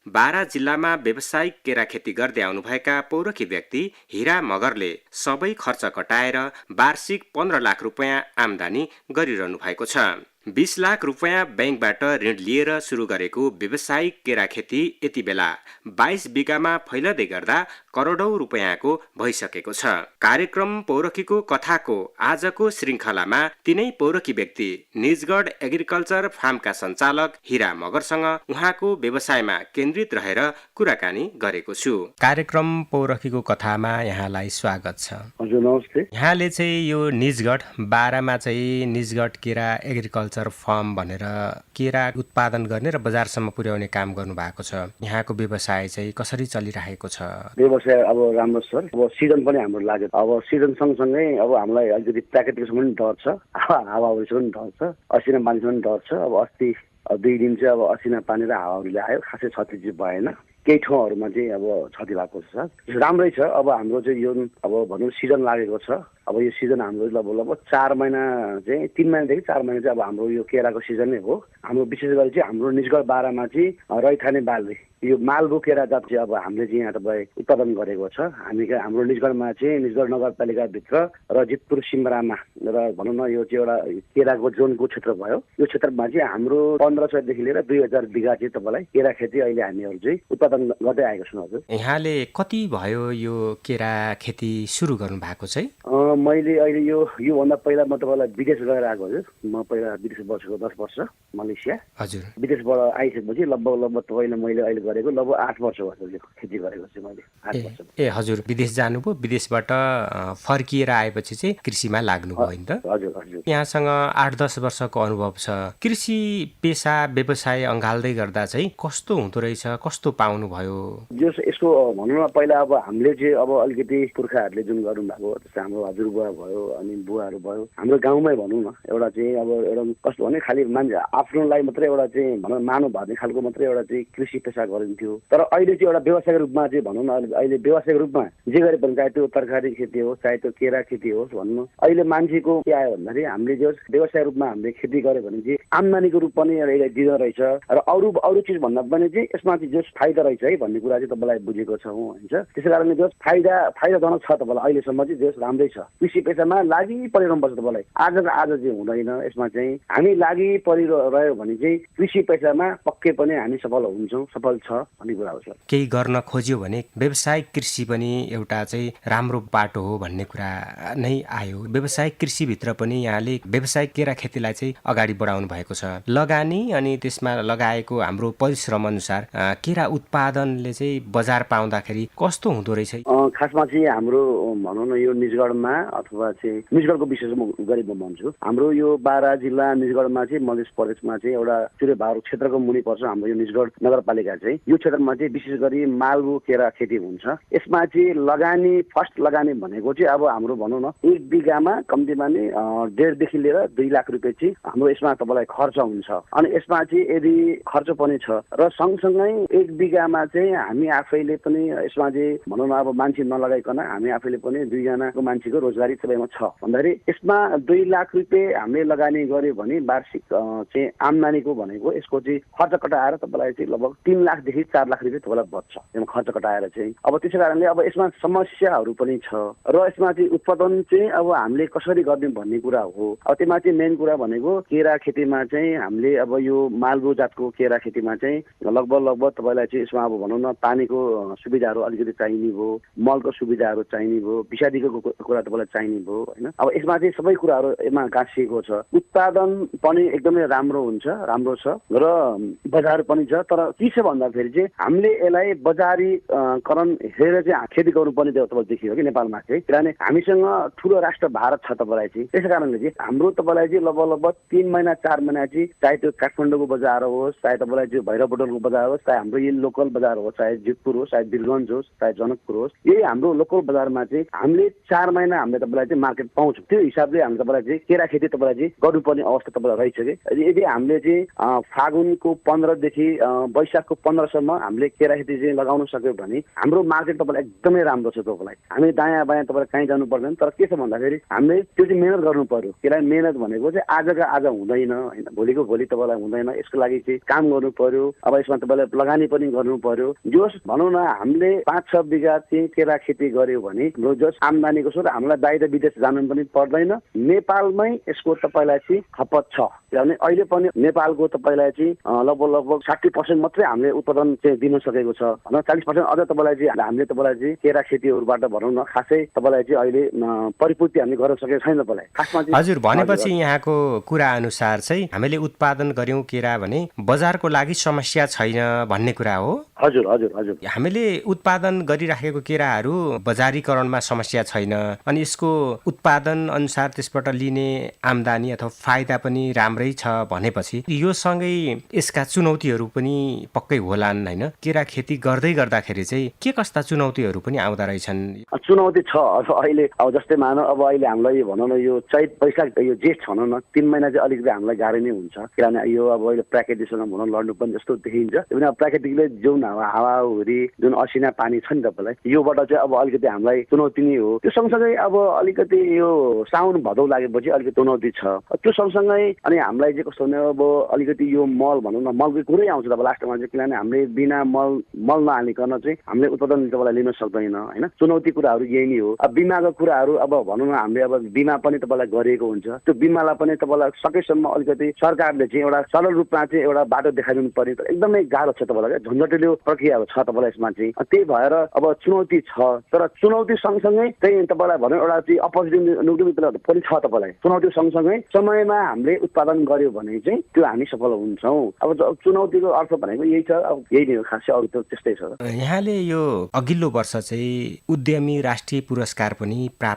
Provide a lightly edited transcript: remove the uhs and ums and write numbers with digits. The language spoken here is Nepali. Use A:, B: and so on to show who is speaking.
A: बारा जिल्लामा व्यावसायिक केरा खेती गर्दै आउनुभएका पौरखी व्यक्ति हिरा मगरले सबै खर्च कटाएर वार्षिक 15 लाख रुपैयाँ आम्दानी गरिरहनु भएको छ। 20 लाख रुपैयाँ बैंकबाट ऋण लिएर सुरु गरेको व्यावसायिक केरा खेती यति बेला 22 बिगामा फैलदै गर्दा करोडौं रुपैयाँको भइसकेको छ। कार्यक्रम पौरखीको कथाको आजको श्रृङ्खलामा तिनै पौरखी व्यक्ति निजगढ एग्रिकल्चर फार्मका सञ्चालक हिरा मगरसँग उहाँको व्यवसायमा केन्द्रित रहेर कुराकानी गरेको छु। कार्यक्रम पौरखीको कथामा यहाँलाई स्वागत छ।
B: हजुर नमस्ते।
A: यहाँले चाहिँ यो निजगढ बारामा चाहिँ निजगढ केरा एग्रिकल्चर फार्म भनेर केरा उत्पादन गर्ने र बजारसम्म पुर्याउने काम गर्नु भएको छ। यहाँको व्यवसाय चाहिँ कसरी चलिरहेको छ?
B: व्यवसाय अब राम्रो सर। अब सिजन पनि हाम्रो लाग्यो। अब सिजन सँगसँगै अब हामीलाई अलिकति प्राकृतिकसँग पनि डर छ, हावाहुरीसँग पनि डर छ, असिना पानीसँग पनि डर छ। अब अस्ति 2 दिन चाहिँ अब असिना पानी र हावाहुरीले आयो, खासै क्षति चाहिँ भएन। केही ठाउँहरूमा चाहिँ अब क्षति भएको छ सर। राम्रै छ। अब हाम्रो चाहिँ यो अब भनौँ सिजन लागेको छ। अब यो सिजन हाम्रो लगभग 4 महिना चाहिँ 3 महिनादेखि 4 महिना चाहिँ अब हाम्रो यो केराको सिजन नै हो। हाम्रो विशेष गरी चाहिँ हाम्रो निजगढ बारामा चाहिँ रैथाने बालुई यो मालबो केरा जात चाहिँ अब हामीले चाहिँ यहाँ तपाईँ उत्पादन गरेको छ। हाम्रो निजगढमा चाहिँ निजगढ नगरपालिकाभित्र र जितपुर सिमरामा र भनौँ न यो चाहिँ एउटा केराको जोनको क्षेत्र भयो। यो क्षेत्रमा चाहिँ हाम्रो 1500 देखि लिएर 2000 बिघा चाहिँ तपाईँलाई केरा खेती अहिले हामीहरू चाहिँ उत्पादन गर्दै आएको छौँ। हजुर
A: यहाँले कति भयो यो केरा खेती सुरु गर्नु भएको चाहिँ?
B: मैले अहिले योभन्दा पहिला म तपाईँलाई विदेश गएर आएको। हजुर म पहिला विदेश बसेको 10 वर्ष मलेसिया।
A: हजुर
B: विदेशबाट आइसकेपछि लगभग तपाईँले मैले अहिले गरेको लगभग 8 वर्ष भयो यो खेती गरेको चाहिँ मैले 8 वर्ष।
A: ए हजुर विदेश जानुभयो, विदेशबाट फर्किएर आएपछि चाहिँ कृषिमा लाग्नुभयो होइन त?
B: हजुर हजुर।
A: यहाँसँग 8-10 वर्षको अनुभव छ। कृषि पेसा व्यवसाय अँगाल्दै गर्दा चाहिँ कस्तो हुँदो रहेछ, कस्तो पाउनु भयो?
B: यसको भनौँ न पहिला अब हामीले चाहिँ अब अलिकति पुर्खाहरूले जुन गर्नुभएको जस्तै हाम्रो हजुरबुवा भयो अनि बुवाहरू भयो, हाम्रो गाउँमै भनौँ न एउटा चाहिँ अब एउटा कस्तो भने खालि मान्छे आफ्नोलाई मात्रै एउटा चाहिँ भनौँ मानव भन्ने खालको मात्रै एउटा चाहिँ कृषि पेसा गरिन्थ्यो। तर अहिले चाहिँ एउटा व्यवसायिक रूपमा चाहिँ भनौँ न अहिले व्यवसायिक रूपमा जे गरे पनि चाहे त्यो तरकारी खेती होस् चाहे त्यो केरा खेती होस् भन्नु अहिले मान्छेको के आयो भन्दाखेरि हामीले जो व्यवसाय रूपमा हामीले खेती गर्यो भने चाहिँ आम्दानीको रूप पनि एउटा दिँदो रहेछ र अरू चिज भन्दा पनि चाहिँ यसमा चाहिँ जो फाइदा रहेछ है भन्ने कुरा चाहिँ तपाईँलाई बुझेको छौँ होइन। त्यसै कारणले जो फाइदाजनक छ तपाईँलाई अहिलेसम्म चाहिँ जो राम्रै छ। कृषि पेसामा लागि परिरहनुपर्छ तपाईँलाई। आज चाहिँ हुँदैन। यसमा चाहिँ हामी लागि परिरह्यो भने चाहिँ कृषि पेसामा पक्कै पनि हामी सफल हुन्छौँ, सफल छ भन्ने कुरा हो सर।
A: केही गर्न खोज्यो भने व्यावसायिक कृषि पनि एउटा चाहिँ राम्रो बाटो हो भन्ने कुरा नै आयो। व्यावसायिक कृषिभित्र पनि यहाँले व्यावसायिक केरा खेतीलाई चाहिँ अगाडि बढाउनु भएको छ। लगानी अनि त्यसमा लगाएको हाम्रो परिश्रम अनुसार केरा उत्पादनले चाहिँ बजार पाउँदाखेरि कस्तो हुँदो रहेछ?
B: खासमा चाहिँ हाम्रो भनौँ न यो निजगढमा अथवा चाहिँ निजगढको विशेषमा गरी म भन्छु, हाम्रो यो बारा जिल्ला निजगढमा चाहिँ मध्य प्रदेशमा चाहिँ एउटा चुरेभार क्षेत्रको मुनि पर्छ हाम्रो यो निजगढ नगरपालिका चाहिँ। यो क्षेत्रमा चाहिँ विशेष गरी मालबो केरा खेती हुन्छ। यसमा चाहिँ लगानी फर्स्ट लगानी भनेको चाहिँ अब हाम्रो भनौँ न 1 बिघामा कम्तीमा नि 1.5 देखि लिएर 2 लाख रुपियाँ चाहिँ हाम्रो यसमा तपाईँलाई खर्च हुन्छ। अनि यसमा चाहिँ यदि खर्च पनि छ र सँगसँगै 1 बिघामा चाहिँ हामी आफैले पनि यसमा चाहिँ भनौँ न अब मान्छे नलगाइकन हामी आफैले पनि 2 जनाको मान्छेको रोजगारी तपाईँमा छ भन्दाखेरि यसमा 2 लाख रुपियाँ हामीले लगानी गर्यो भने वार्षिक चाहिँ आम्दानीको भनेको यसको चाहिँ खर्च कटाएर तपाईँलाई चाहिँ लगभग 3 लाखदेखि 4 लाख रुपियाँ तपाईँलाई बच्छ यसमा खर्च कटाएर चाहिँ। अब त्यसै कारणले अब यसमा समस्याहरू पनि छ र यसमा चाहिँ उत्पादन चाहिँ अब हामीले कसरी गर्ने भन्ने कुरा हो। अब त्यसमा चाहिँ मेन कुरा भनेको केरा खेतीमा चाहिँ हामीले अब यो मालबो जातको केरा खेतीमा चाहिँ लगभग तपाईँलाई चाहिँ यसमा अब भनौँ न पानीको सुविधाहरू अलिकति चाहिने भयो, मलको सुविधाहरू चाहिने भयो, विषादीको कुरा तपाईँलाई चाहिने भयो होइन। अब यसमा चाहिँ सबै कुराहरू यसमा गाँसिएको छ। उत्पादन पनि एकदमै राम्रो हुन्छ, राम्रो छ र बजार पनि छ। तर के छ भन्दाखेरि चाहिँ हामीले यसलाई बजारीकरण हेरेर चाहिँ खेती गर्नुपर्ने तपाईँ देखियो कि नेपालमा चाहिँ, किनभने हामीसँग ठुलो राष्ट्र भारत छ तपाईँलाई चाहिँ। त्यसै कारणले चाहिँ हाम्रो तपाईँलाई चाहिँ लगभग 3 महिना 4 महिना चाहिँ चाहे त्यो काठमाडौँको बजार होस्, चाहे तपाईँलाई त्यो भैरवबटोलको बजार होस्, चाहे हाम्रो यही लोकल बजार होस्, चाहे जितपुर होस्, चाहे वीरगञ्ज होस्, चाहे जनकपुर होस्, यही हाम्रो लोकल बजारमा चाहिँ हामीले 4 महिना हामीले तपाईँलाई चाहिँ मार्केट पाउँछौँ। त्यो हिसाबले हामी तपाईँलाई चाहिँ केरा खेती तपाईँलाई चाहिँ गर्नुपर्ने अवस्था तपाईँलाई रहेछ कि यदि हामीले चाहिँ फागुनको 15 देखि वैशाखको 15 सम्म हामीले केरा खेती चाहिँ लगाउन सक्यो भने हाम्रो मार्केट तपाईँलाई एकदमै राम्रो छ। तपाईँलाई हामी दायाँ बायाँ तपाईँलाई कहीँ जानु पर्दैन। तर के छ भन्दाखेरि हामीले त्यो चाहिँ मेहनत गर्नु पर्यो। किनभने मेहनत भनेको चाहिँ आजको आज हुँदैन होइन, भोलिको भोलि तपाईँलाई हुँदैन। यसको लागि चाहिँ काम गर्नु पर्यो। अब यसमा तपाईँलाई लगानी पनि गर्नु हेर्नु पर्यो। जस भनौँ न हामीले 5-6 बिघा चाहिँ केरा खेती गर्यो भने जस आम्दानीको स्रोत हामीलाई बाहिर विदेश जानु पनि पर्दैन। नेपालमै यसको तपाईँलाई चाहिँ खपत छ, किनभने अहिले पनि नेपालको तपाईँलाई चाहिँ लगभग 60% मात्रै हामीले उत्पादन चाहिँ दिन सकेको छ। 40% अझ तपाईँलाई चाहिँ हामीले तपाईँलाई चाहिँ केरा खेतीहरूबाट भनौँ न खासै तपाईँलाई चाहिँ अहिले परिपूर्ति हामीले गर्न सकेको छैन तपाईँलाई खासमा चाहिँ।
A: हजुर, भनेपछि यहाँको कुरा अनुसार चाहिँ हामीले उत्पादन गर्यौं केरा भने बजारको लागि समस्या छैन भन्ने कुरा हो।
B: हजुर हजुर हजुर
A: हामीले उत्पादन गरिराखेको केराहरू बजारीकरणमा समस्या छैन, अनि यसको उत्पादन अनुसार त्यसबाट लिने आम्दानी अथवा फाइदा पनि राम्रै छ भनेपछि यो सँगै यसका चुनौतीहरू पनि पक्कै होलान् हैन? केरा खेती गर्दै गर्दाखेरि चाहिँ के कस्ता चुनौतीहरू पनि आउँदा रहेछन्?
B: चुनौती छ। अब अहिले जस्तै मानौ अब अहिले हामीलाई भनौँ न यो चैत वैशाख यो जेठ भनौँ न 3 महिना चाहिँ अलिकति हामीलाई गाह्रो नै हुन्छ, किनभने यो अब अहिले प्राकृतिकसँग भनौँ लड्नु पनि जस्तो देखिन्छ। किनभने अब प्राकृतिकले जुन हावाहुरी जुन असिना पानी छ नि तपाईँलाई योबाट चाहिँ अब अलिकति हामीलाई चुनौती नै हो। त्यो सँगसँगै अब अलिकति यो साउन भदौ लागेपछि अलिकति चुनौती छ। त्यो सँगसँगै अनि हामीलाई चाहिँ कस्तो भने अब अलिकति यो मल भनौँ न मलकै कुरै आउँछ तपाईँ लास्टमा चाहिँ, किनभने हामीले बिना मल नहालिकन चाहिँ हामीले उत्पादन तपाईँलाई लिन सक्दैन होइन। चुनौती कुराहरू यही नै हो। अब बिमाको कुराहरू अब भनौँ न हामीले अब बिमा पनि तपाईँलाई गरिएको हुन्छ, त्यो बिमालाई पनि तपाईँलाई सकेसम्म अलिकति सरकारले चाहिँ एउटा सरल रूपमा चाहिँ एउटा बाटो देखाइदिनु पर्ने एकदमै गाह्रो छ तपाईँलाई, झन्झटिलो प्रक्रियाहरू छ तपाईँलाई यसमा चाहिँ। त्यही भएर अब चुनौती छ, तर चुनौती सँगसँगै चाहिँ तपाईँलाई भनौँ एउटा चाहिँ अपर्च्युनिटी पनि छ तपाईँलाई। चुनौती सँगसँगै समयमा हामीले उत्पादन गर्यो भने चाहिँ त्यो हामी सफल हुन्छौँ। अब चुनौतीको अर्थ भनेको यही छ, अब यही नै हो खासै, अरू त त्यस्तै छ।
A: यहाँले यो अघिल्लो वर्ष चाहिँ उद्यमी राष्ट्रिय पुरस्कार पनि प्राप्त